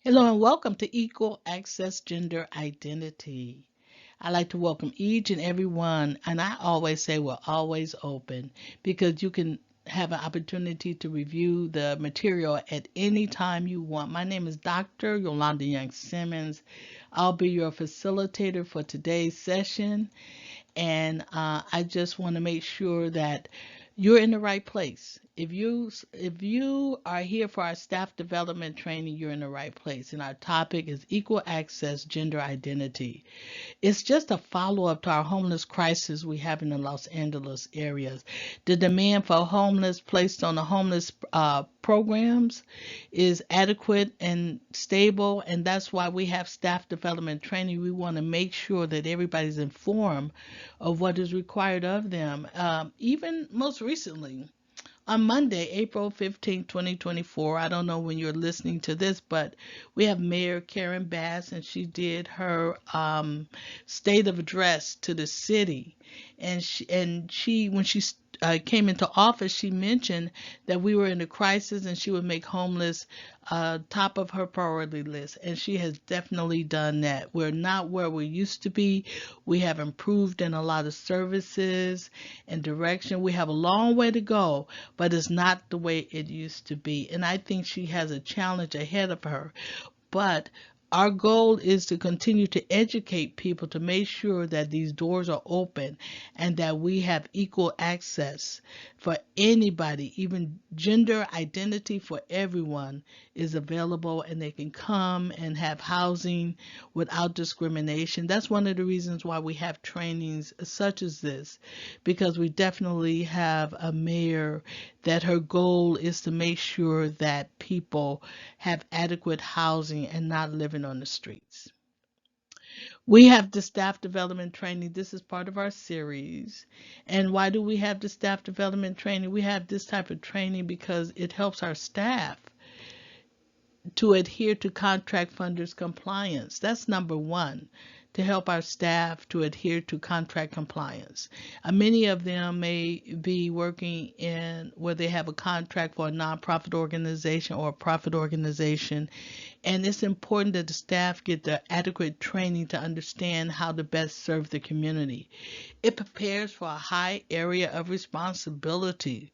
Hello and welcome to Equal Access Gender Identity. I like to welcome each and every one, and I always say we're always open because you can have an opportunity to review the material at any time you want. My name is Dr. Yolanda Young Simmons. I'll be your facilitator for today's session, and I just want to make sure that you're in the right place. If you are here for our staff development training, you're in the right place. And our topic is equal access gender identity. It's just a follow-up to our homeless crisis we have in the Los Angeles areas. The demand for homeless placed on the homeless programs is adequate and stable, and that's why we have staff development training. We want to make sure that everybody's informed of what is required of them. Even most recently, on Monday, April 15th, 2024. I don't know when you're listening to this, but we have Mayor Karen Bass, and she did her state of address to the city. And she when she came into office, she mentioned that we were in a crisis and she would make homeless top of her priority list. And she has definitely done that. We're not where we used to be. We have improved in a lot of services and direction. We have a long way to go, but it's not the way it used to be. And I think she has a challenge ahead of her. But our goal is to continue to educate people to make sure that these doors are open and that we have equal access for anybody, even gender identity for everyone is available and they can come and have housing without discrimination. That's one of the reasons why we have trainings such as this, because we definitely have a mayor that her goal is to make sure that people have adequate housing and not living on the streets. We have the staff development training. This is part of our series. And why do we have the staff development training? We have this type of training because it helps our staff to adhere to contract funders compliance. That's number one, to help our staff to adhere to contract compliance. Many of them may be working in where they have a contract for a nonprofit organization or a profit organization, and it's important that the staff get the adequate training to understand how to best serve the community. It prepares for a high area of responsibility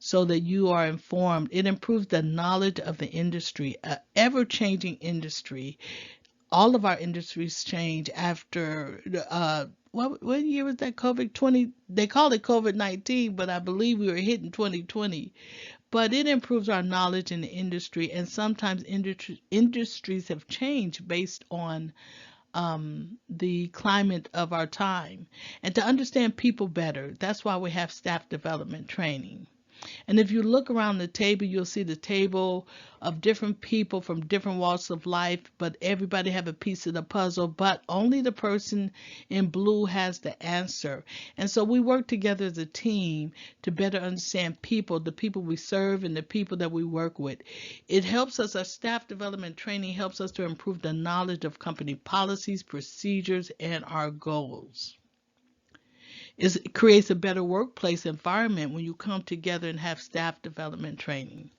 so that you are informed. It improves the knowledge of the industry, an ever-changing industry. All of our industries change after what year was that? COVID 20. They call it COVID-19, but I believe we were hitting 2020. But it improves our knowledge in the industry, and sometimes industries have changed based on the climate of our time. And to understand people better, that's why we have staff development training. And if you look around the table, you'll see the table of different people from different walks of life, but everybody have a piece of the puzzle, but only the person in blue has the answer. And so we work together as a team to better understand people, the people we serve and the people that we work with. It helps us, our staff development training helps us to improve the knowledge of company policies, procedures, and our goals. It creates a better workplace environment when you come together and have staff development training.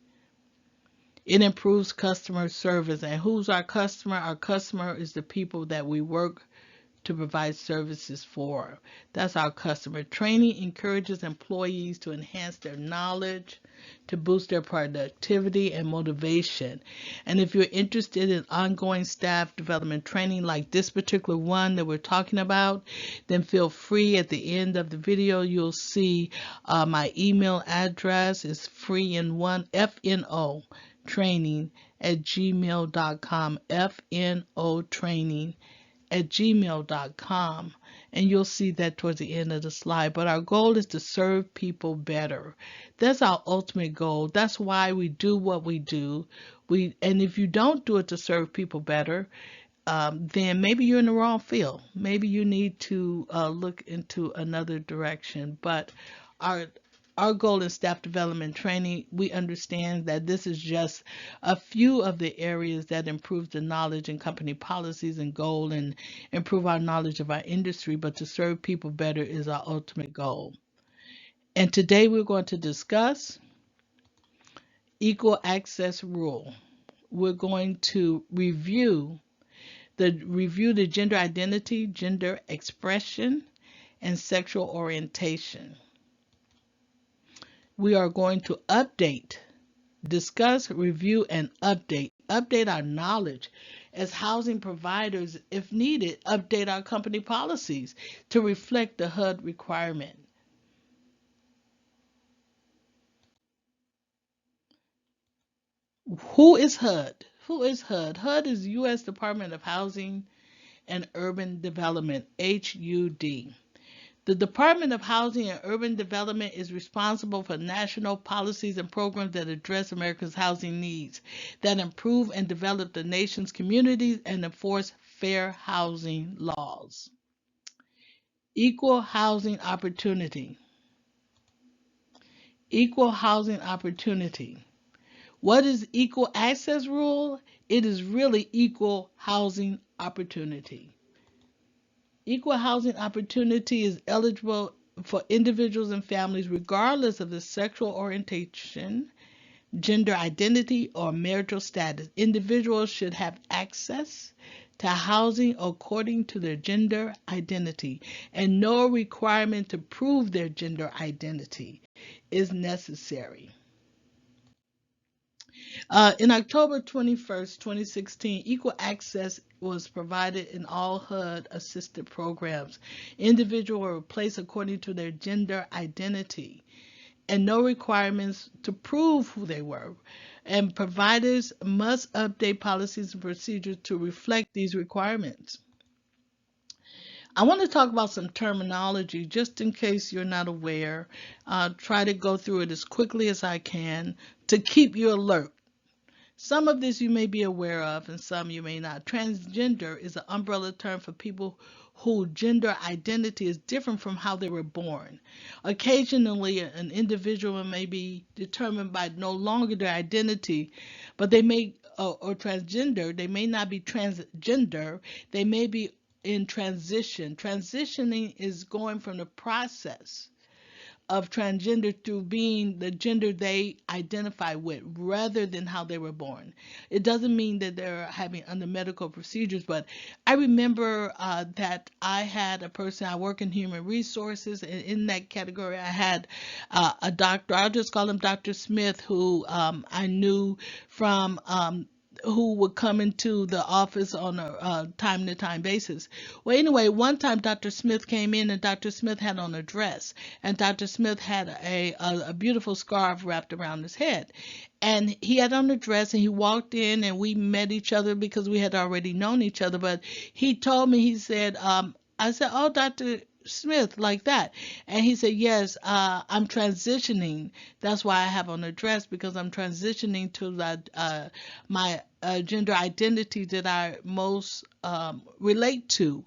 It improves customer service. And who's our customer? Our customer is the people that we work to provide services for. That's our customer. Training encourages employees to enhance their knowledge, to boost their productivity and motivation. And if you're interested in ongoing staff development training like this particular one that we're talking about, then feel free. At the end of the video, you'll see my email address is free in one FNO training at gmail.com, FNO training at gmail.com, and you'll see that towards the end of the slide. But our goal is to serve people better. That's our ultimate goal. That's why we do what we do. And if you don't do it to serve people better, then maybe you're in the wrong field. Maybe you need to look into another direction. But our our goal in staff development training, we understand that this is just a few of the areas that improve the knowledge and company policies and goal and improve our knowledge of our industry, but to serve people better is our ultimate goal. And today we're going to discuss equal access rule. we're going to review the gender identity, gender expression, and sexual orientation. We are going to discuss, review, and update our knowledge as housing providers, if needed, update our company policies to reflect the HUD requirement. Who is HUD? Who is HUD? HUD is U.S. Department of Housing and Urban Development, HUD. The Department of Housing and Urban Development is responsible for national policies and programs that address America's housing needs, that improve and develop the nation's communities and enforce fair housing laws. Equal housing opportunity. Equal housing opportunity. What is equal access rule? It is really equal housing opportunity. Equal housing opportunity is eligible for individuals and families regardless of the sexual orientation, gender identity, or marital status. Individuals should have access to housing according to their gender identity, and no requirement to prove their gender identity is necessary. In October 21st, 2016, equal access was provided in all HUD assisted programs. Individuals were placed according to their gender identity and no requirements to prove who they were. And providers must update policies and procedures to reflect these requirements. I want to talk about some terminology just in case you're not aware. Try to go through it as quickly as I can to keep you alert. Some of this you may be aware of and some you may not. Transgender is an umbrella term for people whose gender identity is different from how they were born. Occasionally, an individual may be determined by no longer their identity, but they may, or transgender, they may not be transgender, they may be in transition. Transitioning is going from the process of transgender through being the gender they identify with rather than how they were born. It doesn't mean that they're having under medical procedures, but I remember that I had a person, I work in human resources, and in that category I had a doctor, I'll just call him Dr. Smith, who I knew from who would come into the office on a time-to-time basis. Well, anyway, one time Dr. Smith came in and Dr. Smith had on a dress, and Dr. Smith had a beautiful scarf wrapped around his head. And he had on a dress and he walked in and we met each other because we had already known each other. But he told me, he said, I said, oh, Dr. Smith, like that. And he said, yes, I'm transitioning. That's why I have on a dress, because I'm transitioning to my gender identity that I most relate to.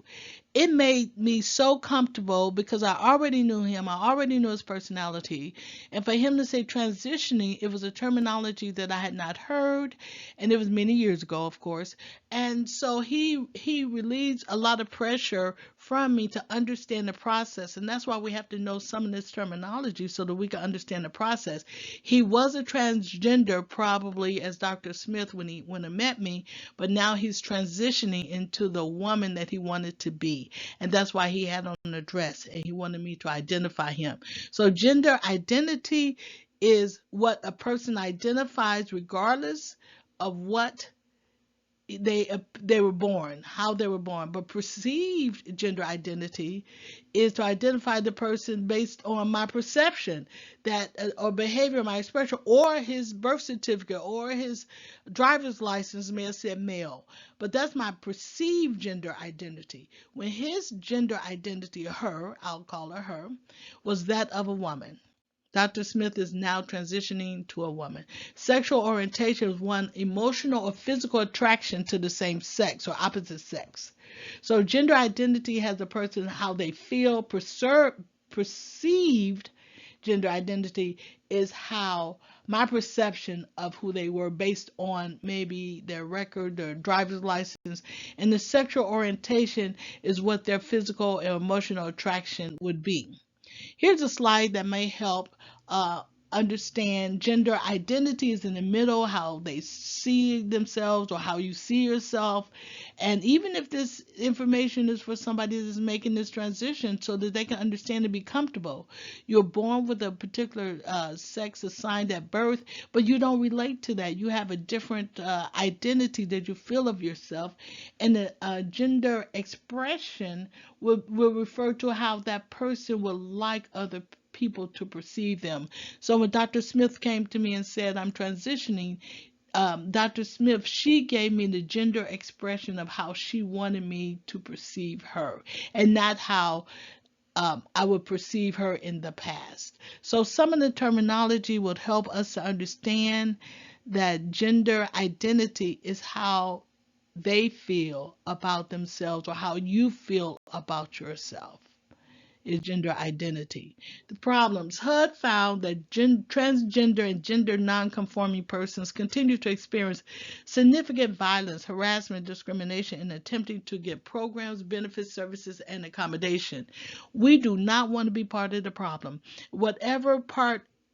It made me so comfortable because I already knew him. I already knew his personality. And for him to say transitioning, it was a terminology that I had not heard. And it was many years ago, of course. And so he relieves a lot of pressure from me to understand the process. And that's why we have to know some of this terminology so that we can understand the process. He was a transgender probably as Dr. Smith when he met me, but now he's transitioning into the woman that he wanted to be. And that's why he had on a dress and he wanted me to identify him. So gender identity is what a person identifies regardless of what they were born, how they were born. But perceived gender identity is to identify the person based on my perception that or behavior, my expression, or his birth certificate or his driver's license may have said male. But that's my perceived gender identity. When his gender identity, her, I'll call her, was that of a woman. Dr. Smith is now transitioning to a woman. Sexual orientation is one emotional or physical attraction to the same sex or opposite sex. So gender identity has a person how they feel. Perceived gender identity is how my perception of who they were based on maybe their record, their driver's license, and the sexual orientation is what their physical and emotional attraction would be. Here's a slide that may help understand gender identity is in the middle, how they see themselves or how you see yourself. And even if this information is for somebody that's making this transition so that they can understand and be comfortable. You're born with a particular sex assigned at birth, but you don't relate to that. You have a different identity that you feel of yourself. And the gender expression will refer to how that person will like other people to perceive them. So when Dr. Smith came to me and said, I'm transitioning, Dr. Smith, she gave me the gender expression of how she wanted me to perceive her and not how I would perceive her in the past. So some of the terminology would help us to understand that gender identity is how they feel about themselves or how you feel about yourself is gender identity. The problems. HUD found that transgender and gender nonconforming persons continue to experience significant violence, harassment, discrimination in attempting to get programs, benefits, services, and accommodation. We do not want to be part of the problem.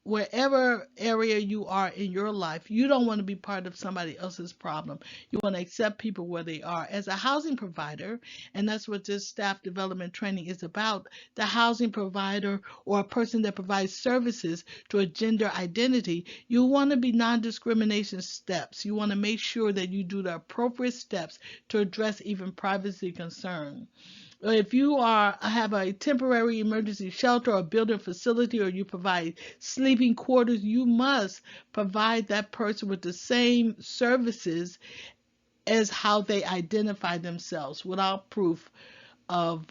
Wherever area you are in your life, you don't want to be part of somebody else's problem. You want to accept people where they are. As a housing provider, and that's what this staff development training is about, the housing provider or a person that provides services to a gender identity, you want to be non-discrimination steps. You want to make sure that you do the appropriate steps to address even privacy concerns. If you have a temporary emergency shelter or building facility, or you provide sleeping quarters, you must provide that person with the same services as how they identify themselves without proof of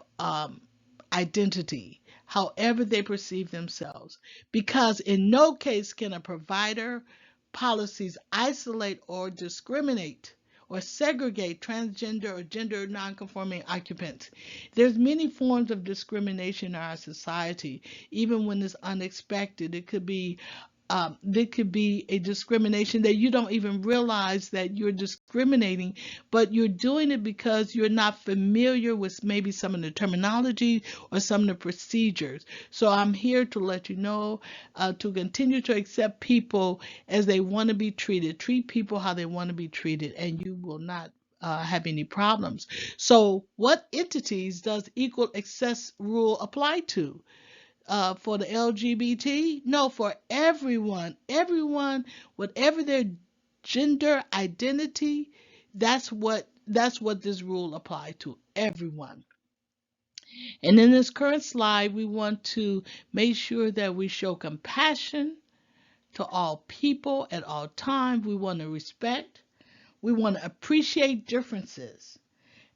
identity, however they perceive themselves. Because in no case can a provider policies isolate or discriminate or segregate transgender or gender nonconforming occupants. There's many forms of discrimination in our society, even when it's unexpected. There could be a discrimination that you don't even realize that you're discriminating, but you're doing it because you're not familiar with maybe some of the terminology or some of the procedures. So I'm here to let you know to continue to accept people as they want to be treated. Treat people how they want to be treated, and you will not have any problems. So what entities does equal access rule apply to? For the LGBT? No, for everyone. Everyone, whatever their gender identity, that's what this rule applies to. Everyone. And in this current slide, we want to make sure that we show compassion to all people at all times. We want to respect. We want to appreciate differences.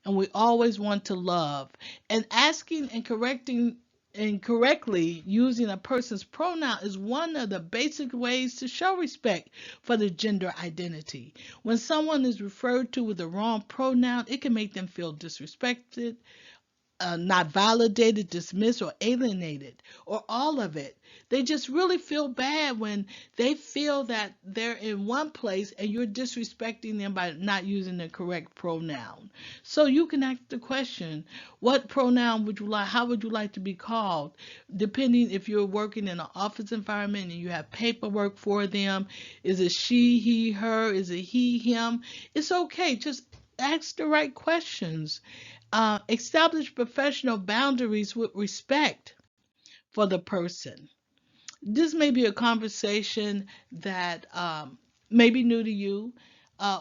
And we always want to love. And asking and correcting incorrectly using a person's pronoun is one of the basic ways to show respect for the gender identity. When someone is referred to with the wrong pronoun, it can make them feel disrespected, not validated, dismissed, or alienated, or all of it. They just really feel bad when they feel that they're in one place and you're disrespecting them by not using the correct pronoun. So you can ask the question, what pronoun would you like, how would you like to be called? Depending if you're working in an office environment and you have paperwork for them, is it she, he, her, is it he, him? It's okay, just ask the right questions. Establish professional boundaries with respect for the person. This may be a conversation that may be new to you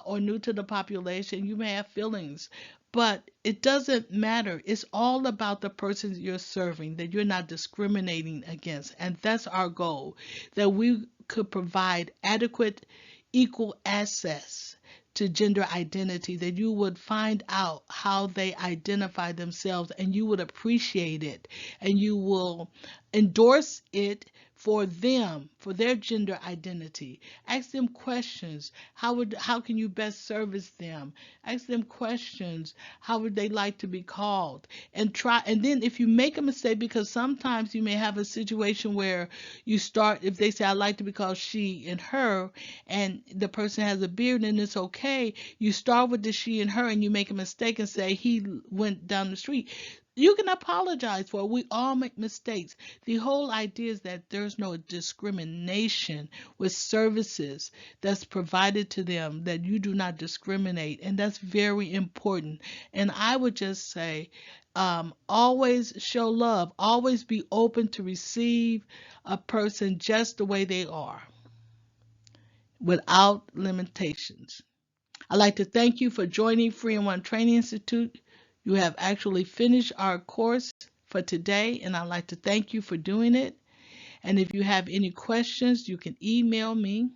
or new to the population. You may have feelings, but it doesn't matter. It's all about the person you're serving, that you're not discriminating against. And that's our goal, that we could provide adequate, equal access to gender identity, that you would find out how they identify themselves and you would appreciate it and you will endorse it for them, for their gender identity. Ask them questions. How can you best service them? Ask them questions. How would they like to be called? And then if you make a mistake, because sometimes you may have a situation where you start, if they say I like to be called she and her, and the person has a beard and it's okay, you start with the she and her and you make a mistake and say he went down the street. You can apologize for it. We all make mistakes. The whole idea is that there's no discrimination with services that's provided to them, that you do not discriminate. And that's very important. And I would just say, always show love, always be open to receive a person just the way they are without limitations. I'd like to thank you for joining Free and One Training Institute. You have actually finished our course for today, and I'd like to thank you for doing it. And if you have any questions, you can email me.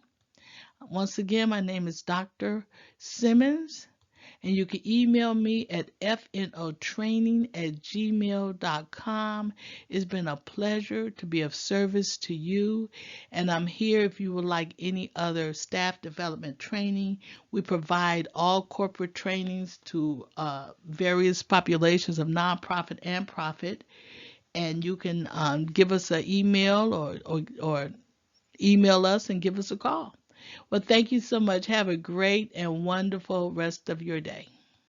Once again, my name is Dr. Simmons, and you can email me at fnotraining@gmail.com. It's been a pleasure to be of service to you, and I'm here if you would like any other staff development training. We provide all corporate trainings to various populations of nonprofit and profit, and you can give us an email or email us and give us a call. Well, thank you so much. Have a great and wonderful rest of your day.